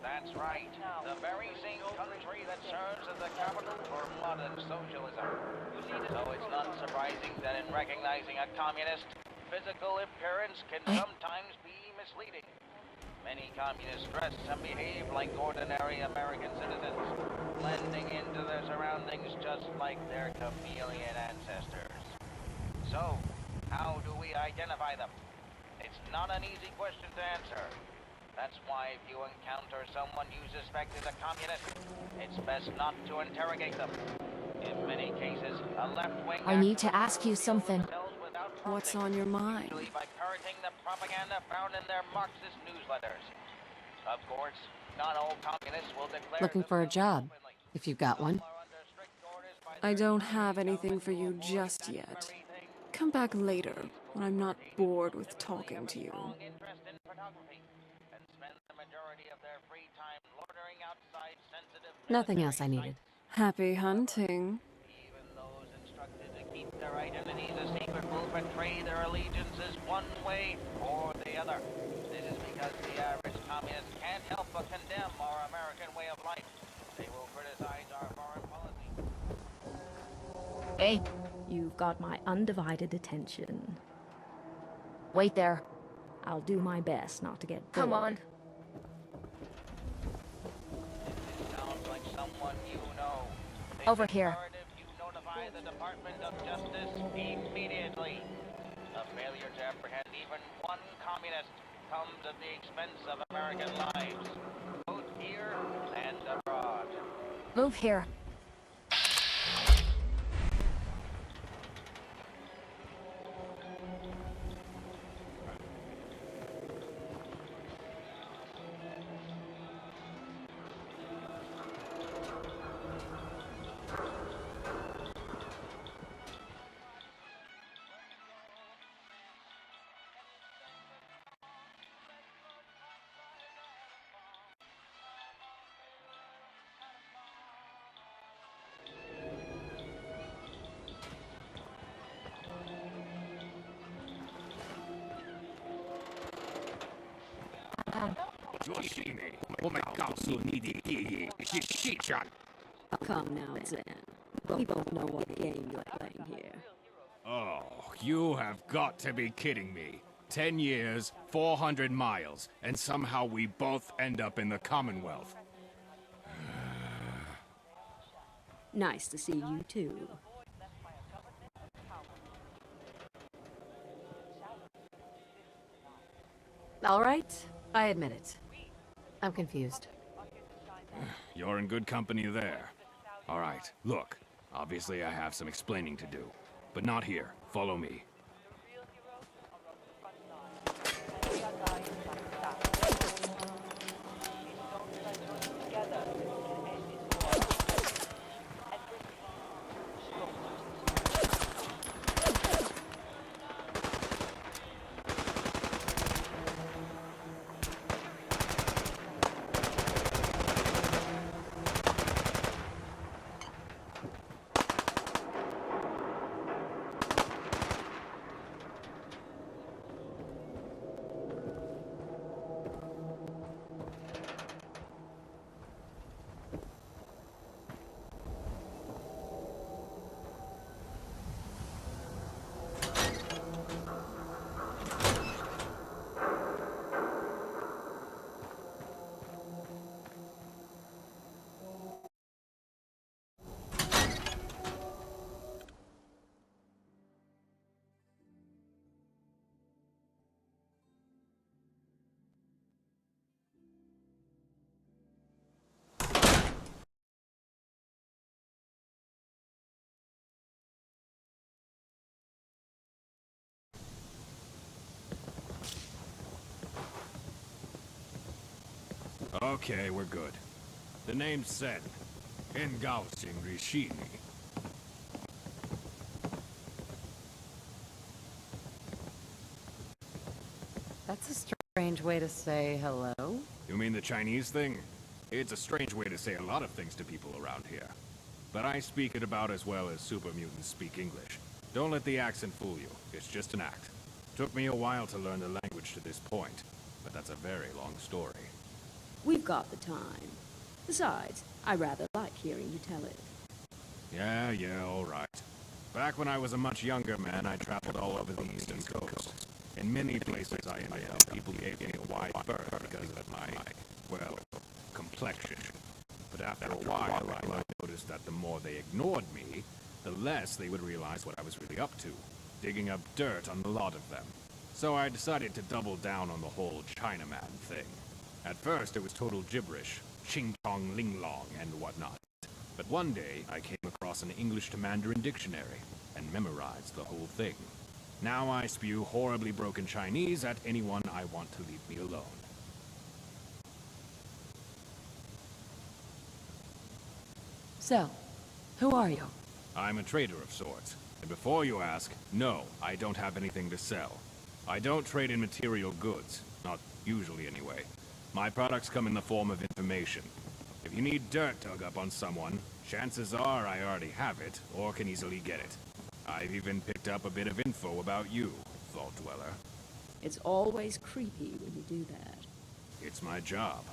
That's right. The very same country that serves as the capital for modern socialism. So it's not surprising that in recognizing a communist, physical appearance can sometimes be misleading. Many communists dress and behave like ordinary American citizens, blending into their surroundings just like their chameleon ancestors. So, how do we identify them? It's not an easy question to answer. That's why if you encounter someone you suspect is a communist, it's best not to interrogate them. In many cases, a left-wing I need to ask you something. What's on your mind? usually by parroting the propaganda found in their Marxist newsletters. Of course, not all communists will declare Looking for a themselves job, openly. if you've got one. Some are under strict orders by I their don't Chinese have anything government for to you avoid just that yet. very thing. Come back later, when I'm not bored with talking to you. Strong interest in photography and spend the majority of their free time loitering outside sensitive Nothing else I military needed. Happy hunting. Even those instructed to keep their identities a secret will betray their allegiances one way or the other. This is because the average communist can't help but condemn our American way of life. They will criticize our foreign policy. Hey, You've got my undivided attention. wait there. I'll do my best not to get bored. Come on. This sounds like someone you know. Over here. Imperative you notify the Department of Justice immediately. A failure to apprehend even one communist comes at the expense of American lives, both here and abroad. Move here. Come now, Zen. We both know what game you're playing here. Oh, you have got to be kidding me. 10 years, 400 miles, and somehow we both end up in the Commonwealth. Nice to see you too. All right, I admit it. I'm confused. You're in good company there. All right, look. Obviously, I have some explaining to do. But not here. Follow me. Okay, we're good. The name's Sen. Engausing Rishini. That's a strange way to say hello. You mean the Chinese thing? It's a strange way to say a lot of things to people around here. But I speak it about as well as super mutants speak English. Don't let the accent fool you. It's just an act. Took me a while to learn the language to this point, but that's a very long story. We've got the time. Besides, I rather like hearing you tell it. Yeah, all right. Back when I was a much younger man, I traveled all over the eastern coast. In many places I ended up, people gave me a wide berth because of my, well, complexion. But after a while, I noticed that the more they ignored me, the less they would realize what I was really up to, digging up dirt on a lot of them. So I decided to double down on the whole Chinaman thing. At first, it was total gibberish, ching chong ling long and whatnot. But one day, I came across an English to Mandarin dictionary and memorized the whole thing. Now I spew horribly broken Chinese at anyone I want to leave me alone. So, who are you? I'm a trader of sorts. And before you ask, no, I don't have anything to sell. I don't trade in material goods. Not usually, anyway. My products come in the form of information. If you need dirt dug up on someone, chances are I already have it, or can easily get it. I've even picked up a bit of info about you, Vault Dweller. It's always creepy when you do that. It's my job.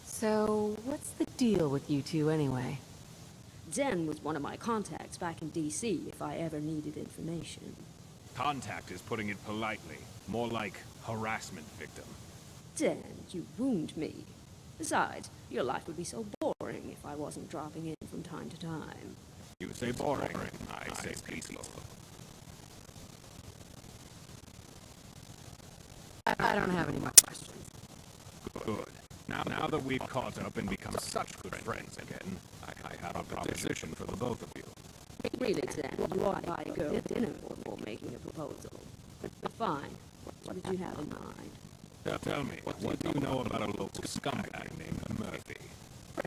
So, what's the deal with you two anyway? Zen was one of my contacts back in DC if I ever needed information. Contact is putting it politely. More like harassment victim. Zen, you wound me. Besides, your life would be so boring if I wasn't dropping in from time to time. You say boring, I say peaceful. I don't have any more questions. Good. Now that we've caught up and become such good friends again, I have a proposition for the both of you. Really, Zen, you ought to buy a girl dinner before making a proposal. But fine. What did you have in mind? Tell me, what do you know about a local scumbag named Murphy?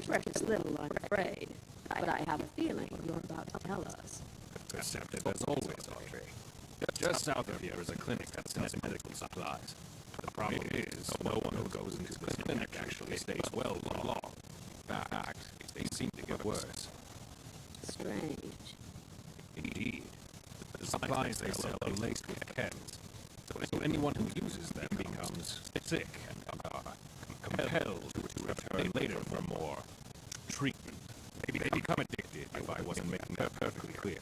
Precious little, I'm afraid. But I have a feeling you're about to tell us. Deceptive as always, Audrey. Just south of here is a clinic that sells medical supplies. The problem is, no one who goes into this clinic actually stays well for long. In fact, they seem to get worse. Strange. Indeed. The supplies they sell are laced with chems, so anyone who uses them becomes sick and are compelled to return later for more treatment. They become addicted, if I wasn't making that perfectly clear.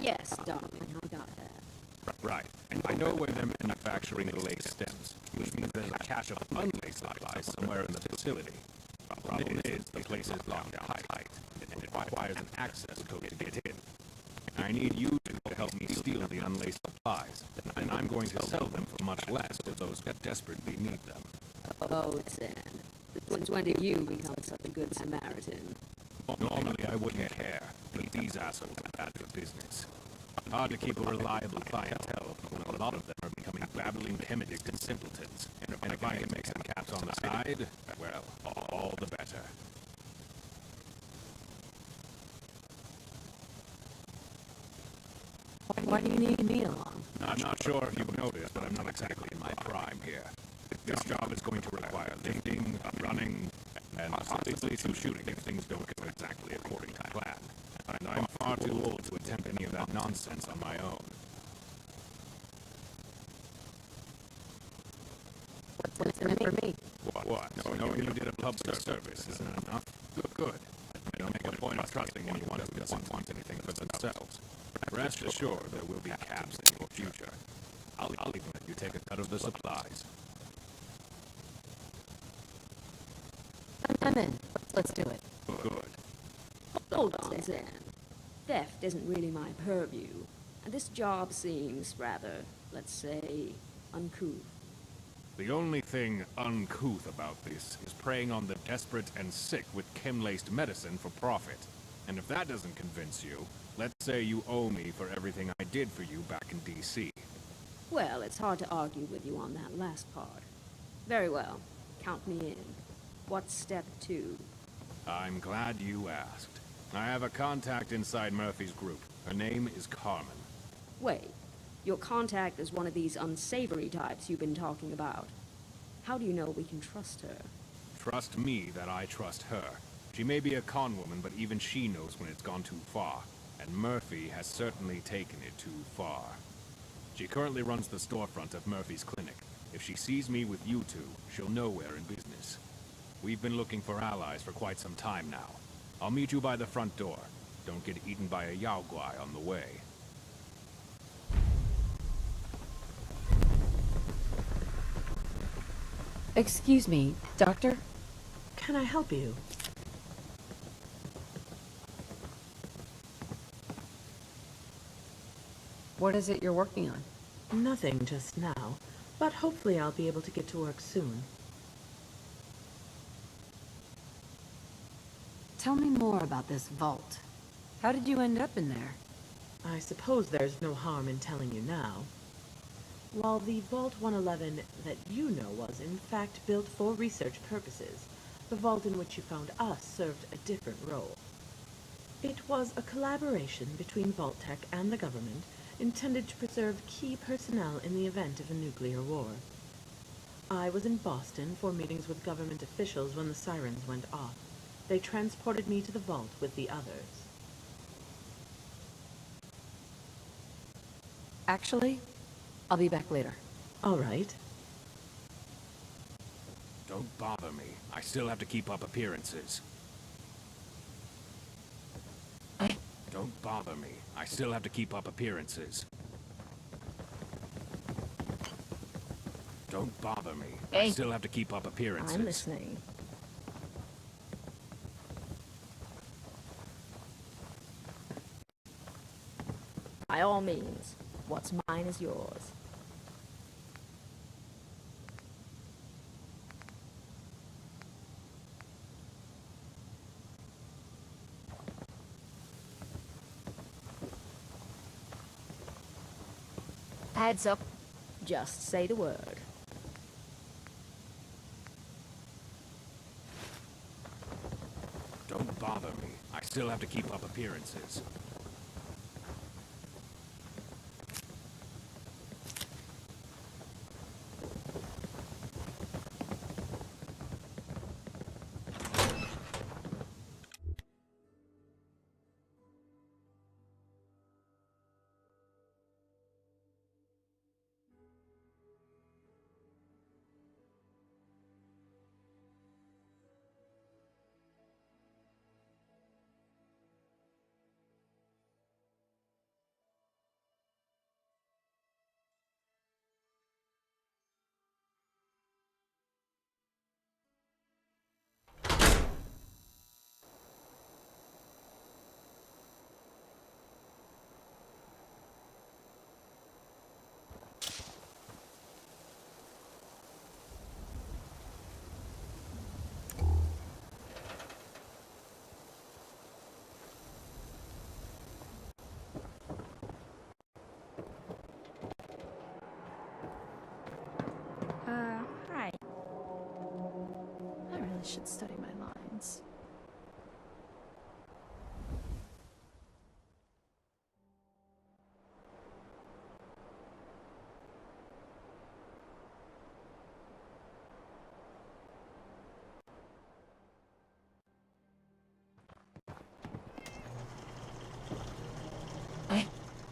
Yes, darling, I got that. Right, and I know where they're manufacturing the laced stems, which means there's a cache of unlaced supplies somewhere in the facility. Problem is, the place is locked tight, and it requires an access code to get in. I need you to help me steal the unlaced supplies, and I'm going to sell them for much less to those who desperately need them. Oh, Zen. Since when did you become such a good Samaritan? Normally I wouldn't care, but these assholes are bad for business. Hard to keep a reliable clientele when a lot of them are becoming babbling chemical simpletons. And if I can make some caps on the side, well, all the better. Why do you need me along? I'm not sure if you've noticed, but I'm not exactly in my prime here. This job is going to require lifting, running, and possibly some shooting if things don't go exactly according to plan. And I'm far too old to attempt any of that nonsense on my own. What's in it for me? What? Knowing you did a pub service isn't enough? Good. I don't make a point of trusting anyone who doesn't want anything for themselves. Rest assured there will be caps in your future. I'll even let you take a cut of the supplies. I'm in. Let's do it. Good. Hold on, Zen. Theft isn't really my purview, and this job seems rather, let's say, uncouth. The only thing uncouth about this is preying on the desperate and sick with chem-laced medicine for profit. And if that doesn't convince you, let's say you owe me for everything I did for you back in DC. Well, it's hard to argue with you on that last part. Very well. Count me in. What's step 2? I'm glad you asked. I have a contact inside Murphy's group. Her name is Carmen. Wait. Your contact is one of these unsavory types you've been talking about. How do you know we can trust her? Trust me that I trust her. She may be a con woman, but even she knows when it's gone too far. And Murphy has certainly taken it too far. She currently runs the storefront of Murphy's clinic. If she sees me with you two, she'll know we're in business. We've been looking for allies for quite some time now. I'll meet you by the front door. Don't get eaten by a Yao Guai on the way. Excuse me, Doctor? Can I help you? What is it you're working on? Nothing just now, but hopefully I'll be able to get to work soon. Tell me more about this vault. How did you end up in there? I suppose there's no harm in telling you now. While the Vault 111 that you know was in fact built for research purposes, the vault in which you found us served a different role. It was a collaboration between Vault-Tec and the government intended to preserve key personnel in the event of a nuclear war. I was in Boston for meetings with government officials when the sirens went off. They transported me to the vault with the others. Actually, I'll be back later. All right. Don't bother me. I still have to keep up appearances. Don't bother me. I still have to keep up appearances. Don't bother me. I Hey. still have to keep up appearances. I'm listening. By all means, what's mine is yours. Heads up. Just say the word. Don't bother me. I still have to keep up appearances. Hi. I really should study my lines.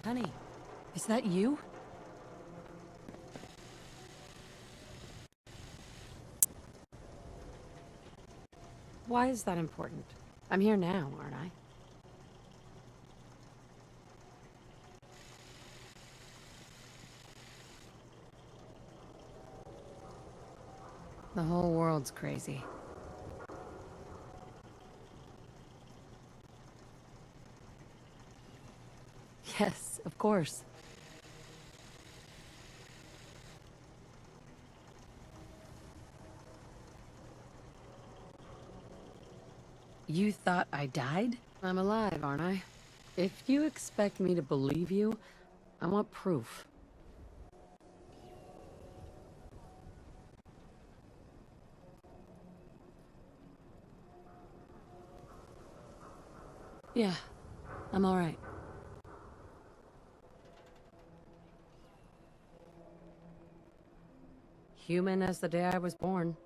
Honey, is that you? Why is that important? I'm here now, aren't I? The whole world's crazy. Yes, of course. You thought I died? I'm alive, aren't I? If you expect me to believe you, I want proof. Yeah, I'm all right. Human as the day I was born.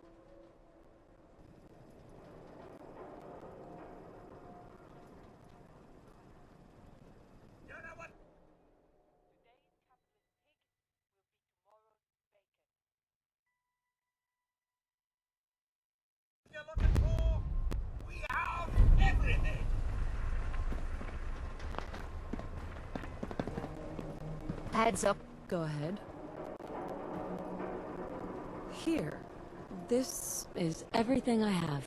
Heads up. Go ahead. Here. This is everything I have.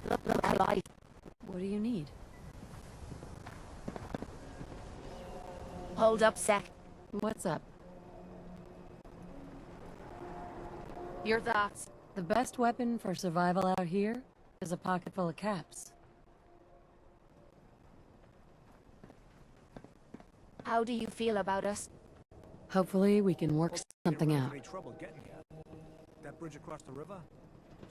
Look alive. What do you need? Hold up, sec. What's up? Your thoughts. The best weapon for survival out here is a pocket full of caps. How do you feel about us? Hopefully we can work something out. Any trouble getting here? That bridge across the river?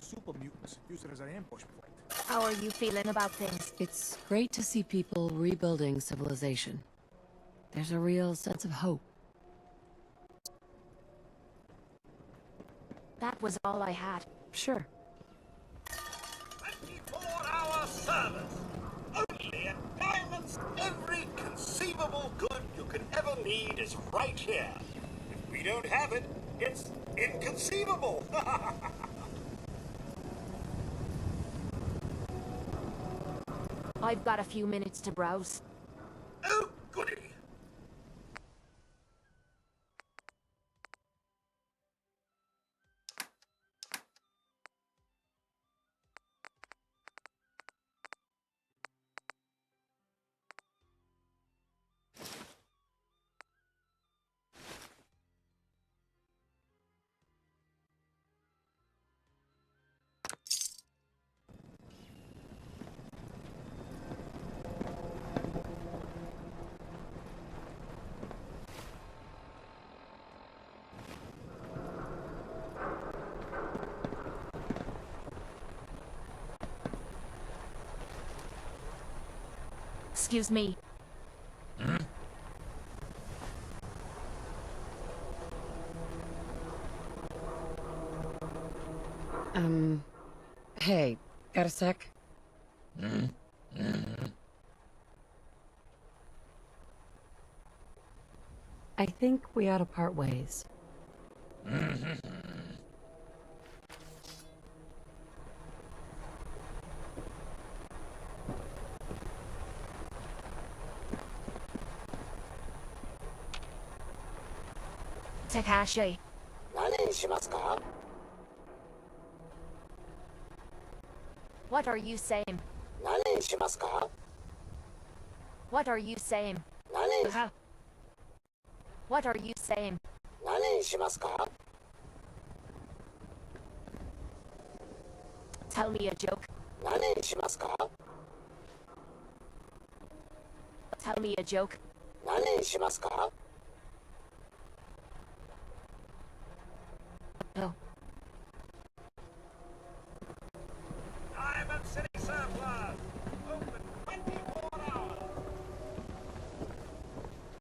Super mutants use it as an ambush point. How are you feeling about things? It's great to see people rebuilding civilization. There's a real sense of hope. That was all I had. Sure. 24-hour service. Only at Diamonds. Every conceivable good you could ever need is right here. If we don't have it, it's inconceivable. I've got a few minutes to browse. Oh, goody. Excuse me. Hey, got a sec? I think we ought to part ways. Takashi. 何にしますか? What are you saying? 何にしますか? What are you saying? 何 Huh? What are you saying? 何にしますか? Tell me a joke. 何にしますか? Tell me a joke. 何にしますか? Oh,